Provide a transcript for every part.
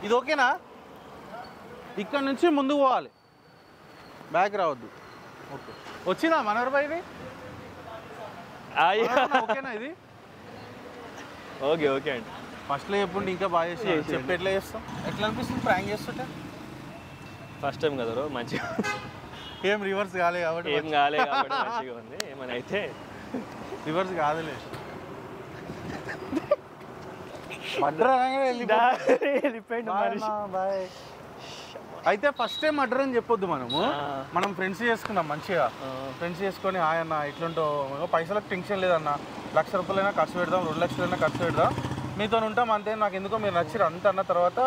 ఇది ఓకేనా? ఇక్కడ నుంచి ముందుకు పోవాలి, బ్యాక్ రావద్దు. ఓకే, వచ్చిందా మనోహర్ భాయ్ ఇది? ఓకేనా ఇది? ఓకే ఓకే అండి. ఫస్ట్లో చెప్పుంటే ఇంకా బాగా చేస్తాం. చెప్పి ఎట్లా చేస్తాం? ఎట్లా అనిపిస్తుంది ప్రాంక్ చేస్తుంటే? ఫస్ట్ టైం కదా మంచిగా, ఏం రివర్స్ కాలే కాబట్టి ఏం కాలే కాబట్టి మంచిగా ఉంది. ఏమైనా అయితే రివర్స్ కాదులే. అయితే ఫస్ట్ టైం మర్డర్ అని చెప్పొద్దు. మనం ఫ్రెండ్స్ చేసుకున్నాం మంచిగా. ఫ్రెండ్స్ చేసుకొని హాయ్ అన్న ఇట్లుంటో పైసలకు టెన్షన్ లేదన్న, 1,00,000 రూపాయలైనా ఖర్చు పెడదాం, 2 లక్షలైనా ఖర్చు పెడదాం, మీతో ఉంటాం అంతే, నాకు ఎందుకో మీరు నచ్చిరు అంత అన్న తర్వాత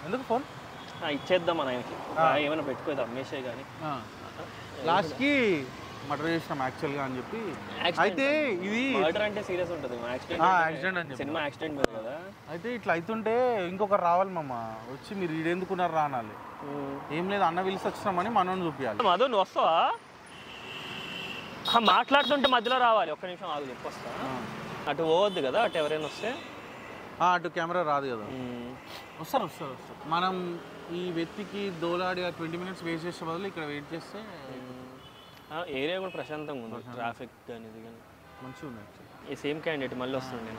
ఎందుకు ఫోన్ ఇచ్చేద్దాం అని ఆయనకి, ఏమైనా పెట్టుకోదు అమ్మేసే కానీ లాస్ట్కి మర్డర్ చేసినాం యాక్చువల్గా అని చెప్పి. అయితే ఇది మర్డర్ అంటే సీరియస్ ఉంటుంది, యాక్సిడెంట్ అని సినిమా యాక్సిడెంట్ కదా. అయితే ఇట్లా అవుతుంటే ఇంకొకరు రావాలి వచ్చి మీరు ఈడెందుకున్నారు రా అనాలి. ఏం లేదు అన్న పిలిచి వచ్చినామని మనోని చూపించాలి. మధు నువ్వు వస్తావా? మాట్లాడుతుంటే మధ్యలో రావాలి, ఒక్క నిమిషం ఆగు చెప్పొస్తా. అటు పోవద్దు కదా, అటు ఎవరైనా వస్తే. అటు కెమెరా రాదు కదా. వస్తారు. మనం ఈ వ్యక్తికి దోలాడి 20 మినిట్స్ వేస్ట్ చేసే బదులు ఇక్కడ వెయిట్ చేస్తే ఏరియా కూడా ప్రశాంతంగా ఉంది, ట్రాఫిక్ కానీ ఇది కానీ మంచిగా ఉంది. ఈ సేమ్ క్యాండిడేట్ మళ్ళీ వస్తుంది,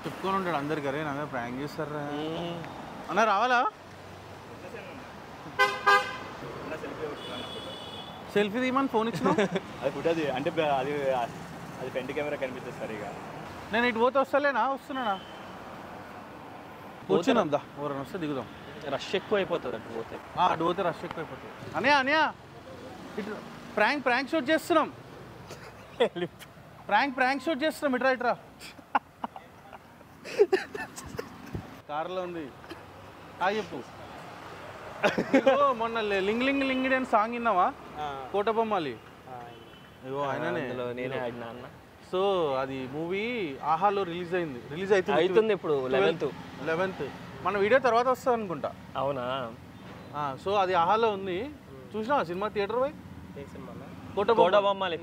చెప్పుకొని ఉంటాడు అందరికి, అరే నా ప్రాంక్ చేస్తారా అన్న రావాలా? సెల్ఫీ తీయమని ఫోన్ ఇచ్చిన అది అంటే అది ఫ్రంట్ కెమెరా కనిపిస్తుంది సరిగా. నేను ఇటు పోతే వస్తున్నానా? వచ్చినాం దా, ఎవరైనా వస్తే దిగుదాం. రష్ ఎక్కువ అయిపోతుంది అటు పోతే. అటు పోతే రష్ ఎక్కువ అయిపోతుంది. అన్నయ్య ఇటు ప్రాంక్ షూట్ చేస్తున్నాం. ప్రాంక్ షూట్ చేస్తున్నాం. ఇట్రా కార్లో ఉంది. చెప్పు. మొన్న లింగ్ అని సాంగ్ విన్నావా? కోటబొమ్మాలి. ఇగో ఆయననే, నేనే ఆడినా అన్న. సో అది మూవీ ఆహాలో రిలీజ్ అవుతుంది ఇప్పుడు 11th. మన వీడియో తర్వాత వస్తుంది అనుకుంటా. అవునా? సో అది ఆహాలో ఉంది. చూసినా సినిమా థియేటర్ పోయి? కోటబొమ్మాలి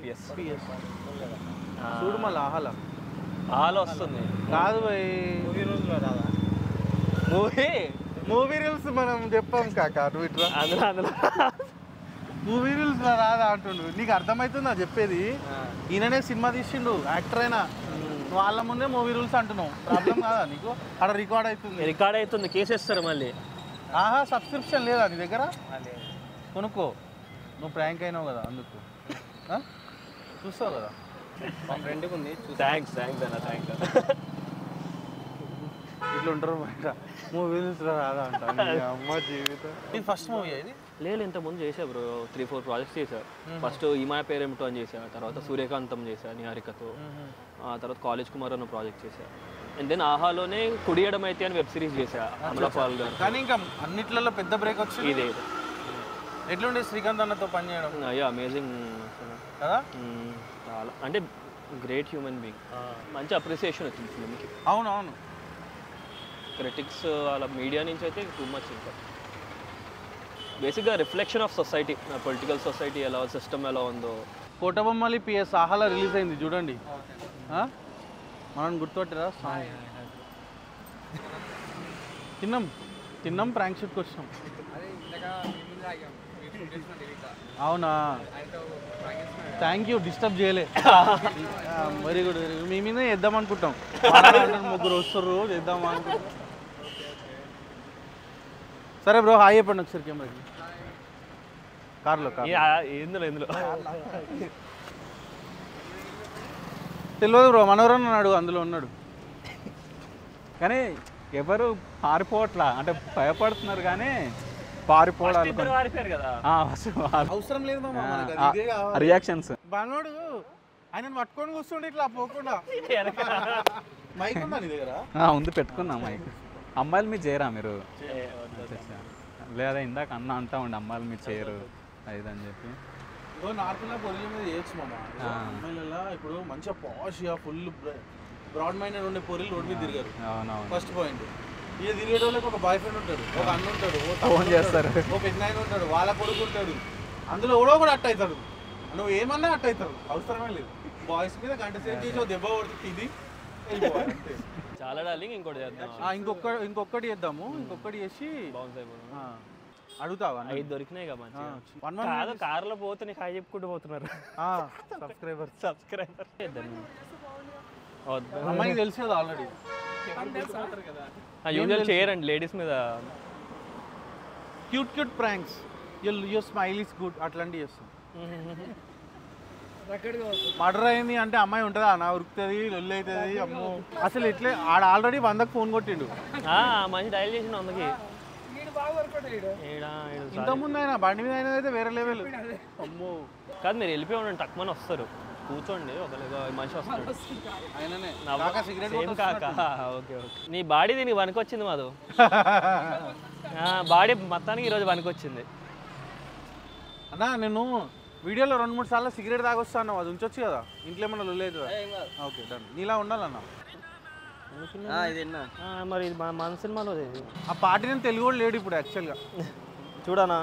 చూడు మళ్ళీ ఆహాలో వస్తుంది కాదు భయ్. మూవీ రూల్స్ మనం చెప్పాం కాక, నువ్వు ఇట్లా అందులో మూవీ రూల్స్ రాదా అంటుండు. నీకు అర్థమవుతుందా చెప్పేది? ఈయననే సినిమా తీసిండు, యాక్టర్ అయినా. వాళ్ళ ముందే మూవీ రూల్స్ అంటున్నావు, ప్రాబ్లం కాదా నీకు? అక్కడ రికార్డ్ అవుతుంది, కేసు వేస్తారు మళ్ళీ. సబ్స్క్రిప్షన్ లేదా నీ దగ్గర? కొనుక్కో, నువ్వు ప్రాంక్ అయినావు కదా అందుకు. చూస్తావు కదా మా ఫ్రెండ్కి ఉంది. థ్యాంక్స్ అన్న, థ్యాంక్స్. ఇట్లా ఉంటారు బయట మూవీ రూల్స్ రాదా అంట. అమ్మ జీవితం. ఇది ఫస్ట్ మూవీ ఇది? లేదు, ఇంతకుముందు చేసా బ్రో, 3-4 ప్రాజెక్ట్స్ చేశా. ఫస్ట్ ఈమా పేరేమిటో అని చేశా, తర్వాత సూర్యకాంతం చేశా నిహారికతో, తర్వాత కాలేజ్ కుమార్ అన్న ప్రాజెక్ట్ చేశా. అండ్ దెన్ ఆహాలోనే కుడియడం అయితే అని వెబ్ సిరీస్ చేశా అమలాపాల్ గారు. కానీ ఇంకా అన్నిట్లలో పెద్ద బ్రేక్ వచ్చింది ఇదే. ఎట్లుండే శ్రీకాంత్ అన్నతో పనిచేయడం? అయ్యో అమేజింగ్ కదా, చాలా అంటే గ్రేట్ హ్యూమన్ బీయింగ్. మంచి అప్రిసియేషన్ వచ్చింది ఫిల్మ్కి. అవునవును. క్రిటిక్స్ వాళ్ళ మీడియా నుంచి అయితే టూ మచ్. ఇంకా బేసిక్గా reflection of society, political society ఎలా, సిస్టమ్ ఎలా ఉందో. కోటబొమ్మాలి PS ఆహాలో రిలీజ్ అయింది చూడండి. మనం గుర్తుపట్టరా? తిన్నాం ప్రాంక్ షూట్కి వచ్చినాం. అవునా, థ్యాంక్ యూ, డిస్టర్బ్ చేయలే. Very good. మీ మీద చేద్దాం అనుకుంటాం, 3 వస్తారు చేద్దాం అనుకుంటాం. సరే బ్రో, హాయ్ చెప్పండి ఒకసారి కెమెరాకి. కార్లో ఎందులో తెలియదు బ్రో, మనోరన్న అడుగు, అందులో ఉన్నాడు. కానీ ఎవరు పారిపోవట్లా, అంటే భయపడుతున్నారు కానీ పారిపోవడానికి అవసరం లేదు. రియాక్షన్స్ మనోడు ఆయన పట్టుకొని కూర్చుండి ఇట్లా పోకుండా. మైక్ ఉందా నీ దగ్గర? ఉంది, పెట్టుకున్నా మైక్. అమ్మాయిలు మీరు చేయరా మీరు? లేదా ఇందాక అన్న అంటా ఉండి అమ్మాయిలు మీరు చేయరు అదని చెప్పి. నార్మల్గా పొల్లి మీద చేయొచ్చు మామ. అమ్మాయిలలో ఇప్పుడు మంచిగా పాష్గా ఫుల్ బ్రాడ్ మైండెడ్ ఉండే పొరిలు రోడ్ మీద తిరిగారు. అవునవును. First point. ఇక తిరిగేటోళ్ళకి ఒక బాయ్ ఫ్రెండ్ ఉంటాడు, ఒక అన్న ఉంటాడు, ఫోన్ చేస్తారు, ఒక పెద్దనాయన ఉంటాడు, వాళ్ళ కొడుకు ఉంటాడు. అందులో ఎవడో కూడా అట్ట అవుతాడు. నువ్వు ఏమన్నా అట్ట అవుతారు, అవసరమే లేదు. బాయ్స్ మీద గంట సేపు చేసి దెబ్బ కొడుతుంది, ఇది చాలా డార్లింగ్ ఇంకోటి చేద్దాం. ఇంకొకటి చేద్దాము. ఇంకొకటి చేసి బౌన్స్ అయిపోయింది. అడుగుతావా? 5 దొరికినాయి కదా మంచిగా. కాదు కార్లో పోతే నీకు హాయ్ చెప్పుకుంటూ పోతున్నారు సబ్స్క్రైబర్ అమ్మాయికి తెలుసు కదా ఆల్రెడీ. యూజువల్ చేయరండి లేడీస్ మీద. Cute pranks, your smile is good అట్లాంటివి చేస్తాం. మర్డర్ అయింది అంటే అమ్మాయి ఉంటుందా అన్న, ఉరుకుతుంది, లొల్లి అవుతుంది. అమ్మో అసలు ఇట్లే ఆడ ఆల్రెడీ 100కి ఫోన్ కొట్టిండు. మంచి డైల్ చేసిన 100కి. ఇంతకుముందు ఆయన బండి మీద అయినా అయితే వేరే లెవెల్. అమ్మో కాదు మీరు వెళ్ళిపోయి ఉండండి, తక్కువ వస్తారు, కూర్చోండి, ఒక మనిషి వస్తాడు. Okay okay. నీ బాడీ దీనికి పనికొచ్చింది మాధు. బాడీ మొత్తానికి ఈరోజు పనికొచ్చింది అన్నా. నేను వీడియోలో 2-3 సార్లు సిగరెట్ తాగొస్తాను, అది ఉంచొచ్చు కదా ఇంట్లో, ఏమన్నా లొల్లేదు. Okay done. నీలా ఉండాలన్నా. మరి మన సినిమాలో ఆ పార్టీ నేను తెలుగు కూడా లేడు ఇప్పుడు యాక్చువల్గా. చూడనా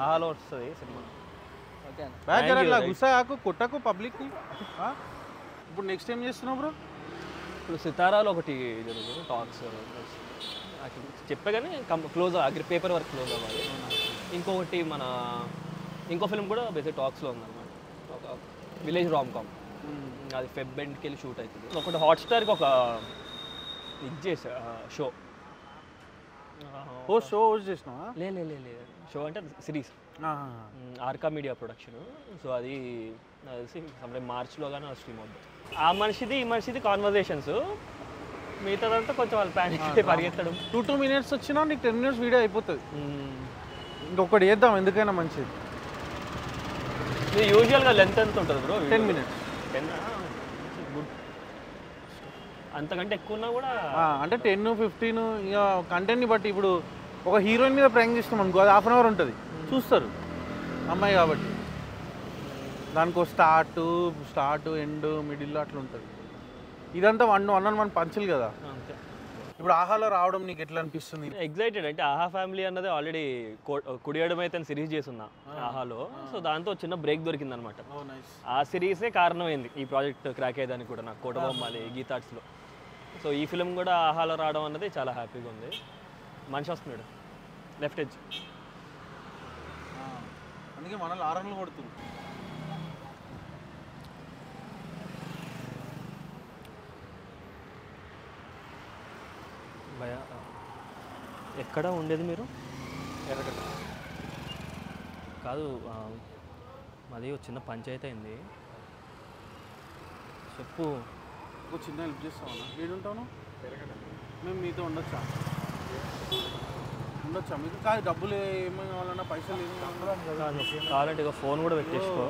ఆహాలో వస్తుంది సినిమా. అట్లా గుసాకు కొట్టకు పబ్లిక్కి. ఇప్పుడు నెక్స్ట్ ఏం చేస్తున్నావు బ్రో? ఇప్పుడు సితారాలో ఒకటి జరుగుతుంది టాక్స్, చెప్పే కానీ క్లోజ్ పేపర్ వర్క్ క్లోజ్ అవ్వాలి. ఇంకొకటి ఇంకో ఫిల్మ్ కూడా బేసిక్ టాక్స్లో ఉందన్నమాట, ఒక విలేజ్ రామ్ కామ్. అది ఫెబ్ ఎండ్కి వెళ్ళి షూట్ అవుతుంది. ఒకటి హాట్స్టార్కి ఒక ఇది చేసా షో. షో చేసినావా? లేదు షో అంటే series, Arka Media production. So అది తెలిసి సమ్టైమ్ మార్చ్లో కానీ స్ట్రీమ్ అవుతుంది. ఆ మనిషిది ఈ మనిషిది కాన్వర్జేషన్స్, మిగతాదంతా కొంచెం వాళ్ళు ప్యానిక్ పరిగెత్తడం. 2 minutes వచ్చినా నీకు 10 minutes వీడియో అయిపోతుంది. ఇంకొకటి చేద్దాం, ఎందుకైనా మంచిది. యూజువల్గా లెంత్ ఎంత ఉంటుంది బ్రో? 10 minutes. గుడ్. అంతకంటే ఎక్కువ ఉన్నా కూడా అంటే 10-15 ఇక కంటెంట్ని బట్టి. ఇప్పుడు ఒక హీరోయిన్ మీద ప్రాంక్ చేస్తాం అనుకో, అది 1/2 hour ఉంటుంది, చూస్తారు అమ్మాయి కాబట్టి. దానికో స్టార్ట్ ఎండ్ మిడిల్ అట్లా ఉంటుంది. ఇదంతా 1 పంచులు కదా. ఇప్పుడు ఆహాలో రావడం నీకు ఎట్లా అనిపిస్తుంది? ఎగ్జైటెడ్. అంటే ఆహా ఫ్యామిలీ అన్నది ఆల్రెడీ కుడియడం అయితే సిరీస్ చేస్తున్నా ఆహాలో. సో దాంతో చిన్న బ్రేక్ దొరికింది అనమాట. ఆ సిరీసే కారణమైంది ఈ ప్రాజెక్ట్ క్రాక్ అయ్యేదానికి కూడా నాకు, కోటబొమ్మాలి గీతార్ట్స్లో. సో ఈ ఫిలిం కూడా ఆహాలో రావడం అన్నది చాలా హ్యాపీగా ఉంది. మనిషి వస్తున్నాడు లెఫ్ట్ ఎడ్జ్, అందుకే మనల్ని 6 రన్లు కొడుతుంది. భయ ఎక్కడ ఉండేది మీరు? కాదు, మాది ఒక చిన్న పంచాయతీ అయింది. చెప్పు. ఒక చిన్న హెల్ప్ చేస్తామన్నా. ఏడుంటాను మేము మీతో ఉండొచ్చా మీకు? కాదు డబ్బులు ఏమేమి కావాలన్నా, పైసలు కావాలంటే ఇక ఫోన్ కూడా పెట్టేసుకో.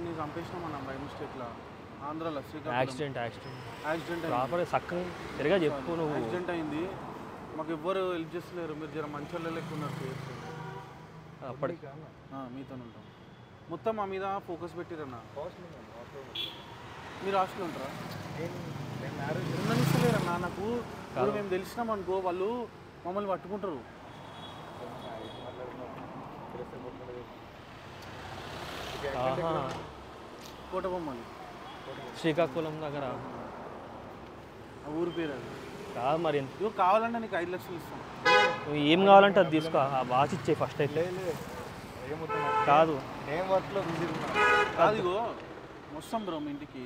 నేను చంపేసినామన్నా బై మిస్టేక్లా ఆంధ్రాలో. యాక్సిడెంట్ ప్రాపర్ చక్కగా తిరిగా చెప్పు. నువ్వు యాక్సిడెంట్ అయింది, మాకు ఎవ్వరు హెల్ప్ చేస్తలేరు. మీరు జర మంచి వాళ్ళు లెక్క ఉన్నారు. అప్పటికి మీతో ఉంటాం. మొత్తం మా మీద ఫోకస్ పెట్టిరన్నా. మీరు హాస్టల్ ఉంటారా? ఉండనిస్తలేరన్నా నాకు. ఇప్పుడు మేము తెలిసినాం అనుకో, వాళ్ళు మమ్మల్ని పట్టుకుంటారు. కోటబొమ్మని శ్రీకాకుళం దగ్గర ఊరి పేరు అది కాదు. మరి కావాలంటే నీకు 5 లక్షలు ఇస్తాను. నువ్వు ఏం కావాలంటే అది తీసుకో. ఆ వాచ్ ఇచ్చే ఫస్ట్ అయితే. కాదు కాదు ఇగో వస్తాం బ్రో మీ ఇంటికి.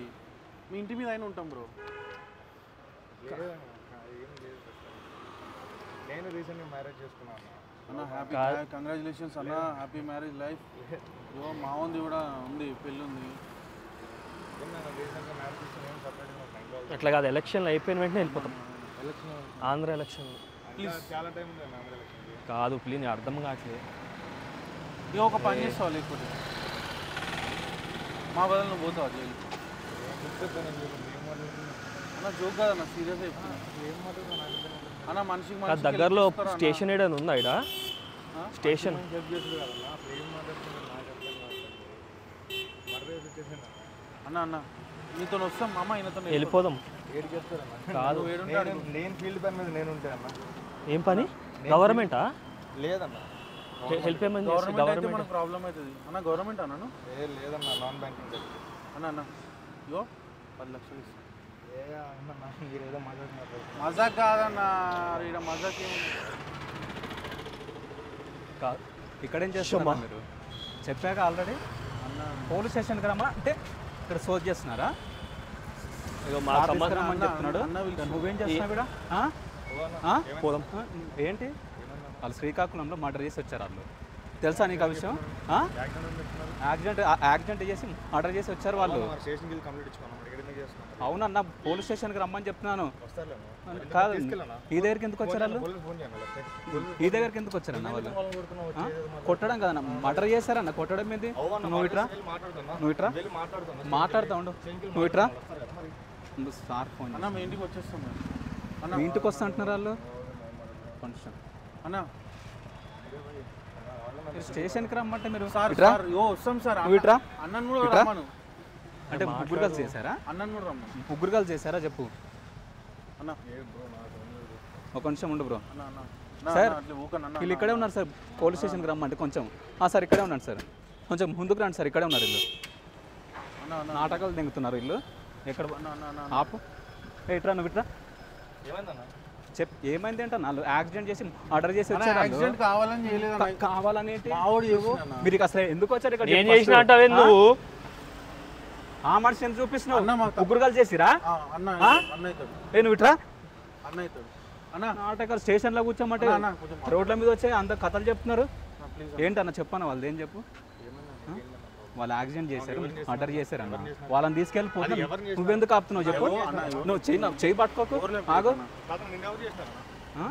మీ ఇంటి మీద అయినా ఉంటాం బ్రో. నేను రీసెంట్గా మ్యారేజ్ చేసుకున్నాను అన్న. హ్యాపీ కంగ్రాచులేషన్స్ అన్న, హ్యాపీ మ్యారేజ్ లైఫ్. ఇగో మా ఉంది కూడా ఉంది, పెళ్ళి ఉంది. అట్లా కాదు, ఎలక్షన్లు అయిపోయిన వెంటనే వెళ్ళిపోతాం. Andhra election please. చాలా టైం ఉంది ఆంధ్ర ఎలక్షన్కి. కాదు ప్లీజ్, అర్థం కావట్లేదు. ఇక ఒక పని చేస్తావు, లేకపోతే మా బదులు నువ్వు పోతావు జైలు. అన్న జోక్ కాదన్న, సీరియస్ అయిపోతున్నా అన్న. మనిషికి దగ్గరలో స్టేషన్ ఏదైనా ఉందా? ఇక్కడ స్టేషన్ అన్న అన్న నీతో వస్తాం మామ, ఈయనతో వెళ్ళిపోదాం. కాదు నేను ఫీల్డ్ పని మీద నేను ఉంటాను అన్న. ఏం పని? గవర్నమెంటా? లేదన్న, హెల్ప్ ఏమని? గవర్నమెంట్ మనకు ప్రాబ్లం అవుతుంది అన్న. గవర్నమెంట్ అన్నాను లేదన్న, నాన్ బ్యాంకింగ్. అన్న అన్న ఇగో 10 లక్షలు ఇస్తాను. మీరేదో మాట్లాడుతున్నారు. మజాక్ కాదన్న, ఈడ మజాక్ ఏముంది? కాదు ఇక్కడేం చేస్తున్నారు మీరు? చెప్పాక ఆల్రెడీ పోలీస్ స్టేషన్కి రమ్మా అంటే ఇక్కడ సోజ్ చేస్తున్నారా? ఇక మా సంబంధం రమ్మని చెప్తున్నాడు. నువ్వేం చేస్తున్నావు ఇక్కడ? పోదాం. ఏంటి వాళ్ళు శ్రీకాకుళంలో మర్డర్ చేసి వచ్చారు. వాళ్ళు తెలుసా నీకు ఆ విషయం? యాక్సిడెంట్ చేసి మర్డర్ చేసి వచ్చారు వాళ్ళు. స్టేషన్కి వెళ్ళి కంప్లీట్ ఇచ్చుకున్నాం. ఇక్కడ ఎందుకు చేస్తున్నాం? అవునన్నా పోలీస్ స్టేషన్కి రమ్మని చెప్తున్నాను. వస్తారులేమో. కాదు ఈ దగ్గరికి ఎందుకు వచ్చారు వాళ్ళు? పోలీస్ ఫోన్ చేయాలి. ఈ దగ్గరికి ఎందుకు వచ్చారన్న వాళ్ళు? కొడుతున్నావు. కొట్టడం కదన్న, మర్డర్ చేశారన్న. కొట్టడం ఏంది? నువ్వు ఇట్రా, నువ్వు ఇట్రా, మాట్లాడుతా ఉండు. నువ్వు ఇట్రా. సార్ ఫోన్ అన్న మీ ఇంటికి వచ్చేస్తాం మేము. మీ ఇంటికి వస్తా అంటున్నారు వాళ్ళు. కొంచెం అన్న స్టేషన్కి రమ్మంటే మీరు సార్ ఇట్రా. సార్ యో వస్తాం సార్. నువ్వు ఇట్రా. అన్నను కూడా ఇట్రా. రమ్మను. అంటే ముగ్గురు కలిసి చేశారా? అన్నను కూడా రమ్మను. ముగ్గురు కలిసి చేశారా చెప్పు. అన్న ఒక నిమిషం ఉండు బ్రో. అన్న అన్న సార్ అట్లా ఊకన్న అన్న. వీళ్ళు ఇక్కడే ఉన్నారు సార్. పోలీస్ స్టేషన్కి రమ్మంటే కొంచెం సార్ ఇక్కడే ఉన్నాడు సార్. కొంచెం ముందుకు రండి సార్. ఇక్కడే ఉన్నారు వీళ్ళు. అన్న అన్న నాటకాలు దింగుతున్నారు వీళ్ళు. ఎక్కడ అన్న అన్న అన్న ఆపు. ఇట్రా, నువ్వు ఇట్రా. ఏమైందన్నా? ఏమైంది అంటే వాళ్ళు యాక్సిడెంట్ చేసి ఆర్డర్ చేసి వచ్చారు. వాళ్ళు. యాక్సిడెంట్ కావాలని చేయలేదు కావాలని ఏంటి? మావోడు చేసిండు. మీరు అసలు ఎందుకు వచ్చారు ఇక్కడ? ఏం చేసిన అంటావే నువ్వు? ఆ మనిషి ఎంత చూపిస్తున్నావు? అన్న మాకు ముగ్గురు కలిసి చేసిరా? అన్న అన్న అవుతాడు. నువ్వు ఇట్రా. అన్న అవుతాడు. అన్న నాటకాలు స్టేషన్లో కూర్చోమంటే అన్న కొంచెం రోడ్ల మీద వచ్చి అంత కథలు చెప్తున్నారు. ప్లీజ్ ఏంటన్న చెప్పాను వాళ్ళది ఏం చెప్పు. వాళ్ళు యాక్సిడెంట్ చేశారు, మర్డర్ చేశారు అన్న. వాళ్ళని తీసుకెళ్ళి పోతే నువ్వెందుకు ఆపుతున్నావు చెప్పు. నువ్వు చెయ్యి పట్టుకోకు. ఆగు. నిన్ను ఎవరు చేసినారన్నా?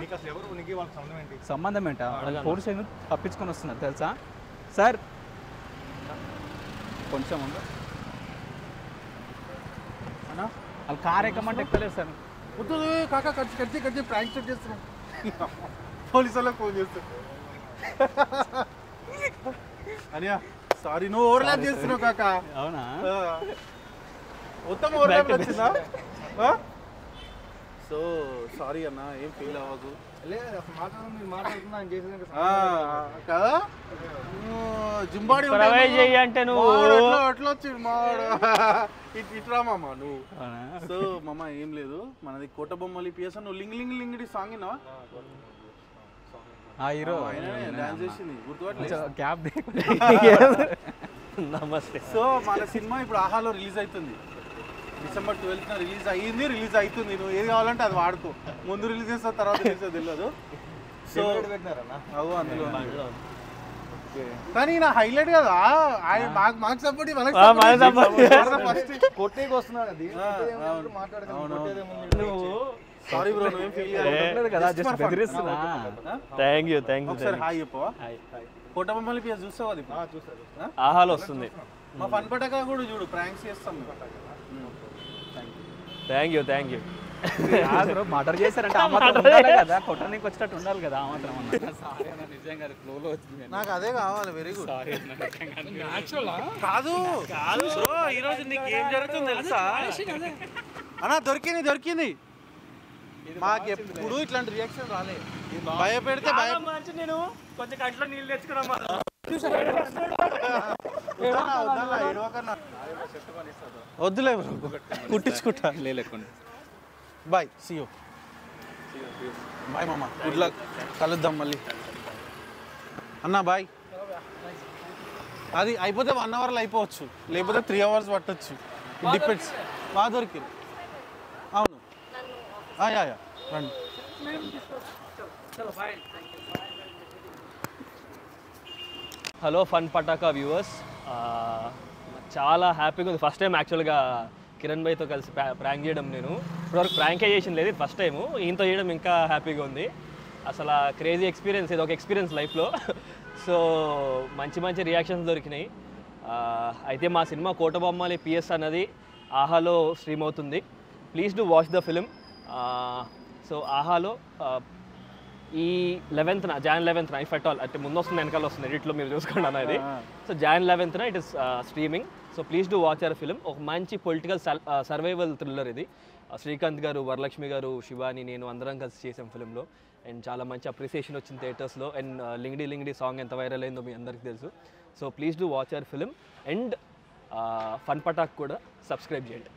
నీకు అసలు ఎవరు? నీకు వాళ్ళకి సంబంధం ఏంటి? సంబంధం ఏంటా? పోలీసు తప్పించుకొని వస్తున్నారు తెలుసా సార్. కొంచెం ఉండు. అన్న వాళ్ళు కార్ ఎక్కమంటే ఎక్కలేదు సార్. వద్దు కాకా కచ్చి ప్రాంక్ షూట్ చేస్తున్నాం. పోలీసు వాళ్ళకి ఫోన్ చేస్తాం. అనియా సారీ నువ్వు ఓవర్లాప్ చేస్తున్నావు కాకా. అవునా? మొత్తం ఓవర్లాప్ వచ్చిందా? సో సారీ అన్న, ఏం ఫీల్ అవ్వకు. లేదు అసలు మాట్లాడుతున్నా ఆయన చేసిన కదా జింబాడీ ప్రొవైడ్ చెయ్యి అంటే నువ్వు అట్లా వచ్చింది మావాడు. ఇట్రా మామ నువ్వు. అవునా? సో మామ ఏం లేదు, మనది కోటబొమ్మలి పిఎస్. నువ్వు లింగ్ లింగ్ లింగిడి సాంగ్ విన్నావా? ఆ హీరో డాన్స్ చేసింది గుర్తుపట్టలేదు. క్యాబ్. నమస్తే. సో మన సినిమా ఇప్పుడు ఆహాలో రిలీజ్ అవుతుంది. December 12th రిలీజ్ అయ్యింది, రిలీజ్ అవుతుంది. నువ్వు ఏది కావాలంటే అది వాడుకో. ముందు రిలీజ్ చేస్తా, తర్వాత రిలీజ్ తెలియదు. సో పెట్టినారన్నా? అవు అందులో కానీ నా హైలైట్ కదా మాకు సపోర్ట్ ఫస్ట్ కొట్టేకి వస్తున్నాడు అది. మాట్లాడగలను. నువ్వు సారీ బ్రో, నువ్వేం ఫీల్ కదా, జస్ట్ బెదిరిస్తున్నా. Thank you. ఒకసారి హాయ్ చెప్పవా? కోటబొమ్మలి పిఎస్ చూస్తావు అది? చూస్తారు. ఆహాలో వస్తుంది. మా ఫన్ పటకా కూడా చూడు, ప్రాంక్స్ చేస్తాం. Thank you. మర్డర్ చేశారంటే ఆ మాత్రం ఉండాలి కదా, కొట్టడానికి వచ్చేటట్టు ఉండాలి కదా. ఆ మాత్రం నిజంగా ఫ్లోలో వచ్చింది. నాకు అదే కావాలి. Very good. కాదు బ్రో, ఈరోజు నీకు ఏం జరుగుతుంది తెలుసా అన్నా? దొరికింది. మాకు ఎప్పుడు ఇట్లాంటి రియాక్షన్ రాలే. భయపెడితే నేను కొంచెం కంట్లో నీళ్ళు తెచ్చుకున్నా. వద్దులే బ్రో, కుట్టించుకుంటా. లేకుండా బాయ్, సీ యూ. బాయ్ మామ, గుడ్ లక్. కలుద్దాం మళ్ళీ అన్నా. బాయ్. అది అయిపోతే 1 అవర్లో అయిపోవచ్చు, లేకపోతే 3 hours పట్టచ్చు. It depends. బాగా దొరికింది. అవును యా రండి. హలో ఫన్ పటాకా వ్యూవర్స్, చాలా హ్యాపీగా ఉంది. ఫస్ట్ టైం యాక్చువల్గా కిరణ్ భాయ్తో కలిసి ప్రాంక్ చేయడం. నేను ఇప్పటివరకు ప్రాంకే చేసింది లేదు, ఫస్ట్ టైము. ఈయనతో చేయడం ఇంకా హ్యాపీగా ఉంది. అసలు క్రేజీ ఎక్స్పీరియన్స్, ఇది ఒక ఎక్స్పీరియన్స్ లైఫ్లో. సో మంచి రియాక్షన్స్ దొరికినాయి. అయితే మా సినిమా కోటబొమ్మలి పిఎస్ అన్నది ఆహాలో స్ట్రీమ్ అవుతుంది. Please do watch the film. So ఆహాలో ఈ 11th Jan 11th if at all, అంటే ముందు వస్తుంది వెనకాల వస్తుంది, ఎడిట్లో మీరు చూసుకోండి అన్నది. So Jan 11th it is streaming. So please do watch our film. ఒక మంచి పొలిటికల్ సర్వైవల్ థ్రిల్లర్ ఇది. శ్రీకాంత్ గారు, వరలక్ష్మి గారు, శివాని, నేను అందరం కలిసి చేసాం ఫిలింలో. అండ్ చాలా మంచి అప్రిసియేషన్ వచ్చింది థియేటర్స్లో. అండ్ లింగిడి సాంగ్ ఎంత వైరల్ అయిందో మీ అందరికీ తెలుసు. So please do watch our film. And fun Patak కూడా సబ్స్క్రైబ్ చేయండి.